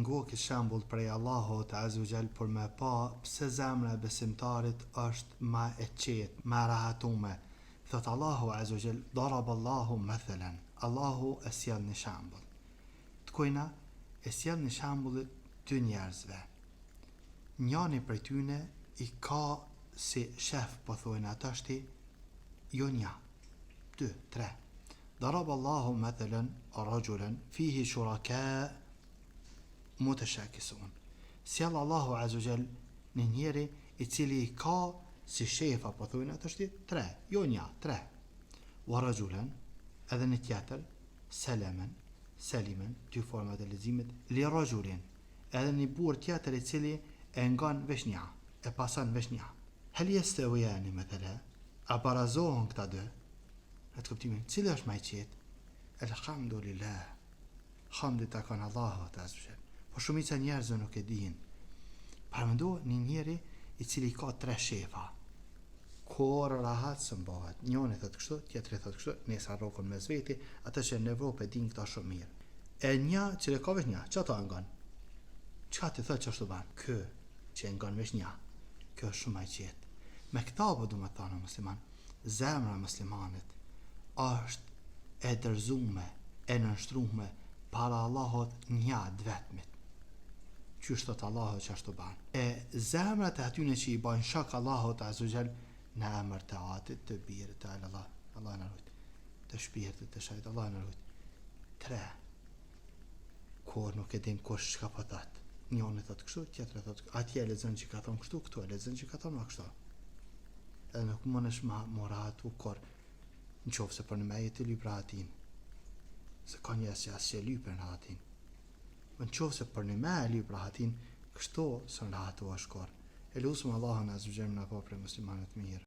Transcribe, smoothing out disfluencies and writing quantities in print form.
mungo këtë shembull prej Allahut Azza wa Jall për me pa pse zemra e besimtarit është ma e qetë, ma rahatume. Thot Allahu Azza wa Jall, daraballahu mathalan. Allahu e sjell një shembull. Të kujna e sjell një shembull dy njerëzve. Njani prej tyne i ka si shef, po thojnë atashti, jo një, 2, 3. Daraballahu mathalan rajulan fihi shuraka mutashakisun. Sjell Allahu Azza wa Jall një njeri i cili i ka si shefa, po thojnë atashti 3, jo një, 3. Wa rajulan, edhe një tjetër, selimen, dy format e leximit, li rajulin, edhe një burr tjetër i cili e ngan vesh një, e pason vesh një. Hel yastawiyani mathala, a barazohen këta dy? Atë kuptimin, cili është më i qetë? Elhamdulillah. Hamdi ta kanë Allahut Azza wa Jall. Po shumica njerëzve nuk e dinë. Paramendo një njeri i cili ka 3 shefa. Kur rahat së mbahet. Njëri thot kështu, tjetri thot kështu, nëse rrokon mes veti, atë që në Evropë e din këta shumë mirë. E një që ka vesh një, çfarë ngan? Çka ti thot ç'është ban? Kë që ngan vesh një. Kjo është shumë e qetë. Me këta po du me thënë musliman, zemra muslimanit është e dërzume, e nënshtrume para Allahut një të vetmit. Qysh thot Allahu që ashtu ban. E zemrat e atyne që i bajnë shak Allahut Azza wa Jall në emër të Atit, të Birit, të Allah në rujt, të Shpirtit, të Shajt, Allah në rujt. 3. Kur nuk e din kush çka po thot. Njëri thot kështu, tjetri thot kështu. Atje e lexon që ka thon kështu, këtu e lexon që ka thon kështu. Edhe nuk mundesh ma moratu kur nëse për në me jetë libra atin. Se ka njësë që asë që lypër në atin. Më nëse për në me libra atin, kështu së në ratu është kor. E lusëm Allahën Azza wa Jall na po për muslimanët mirë.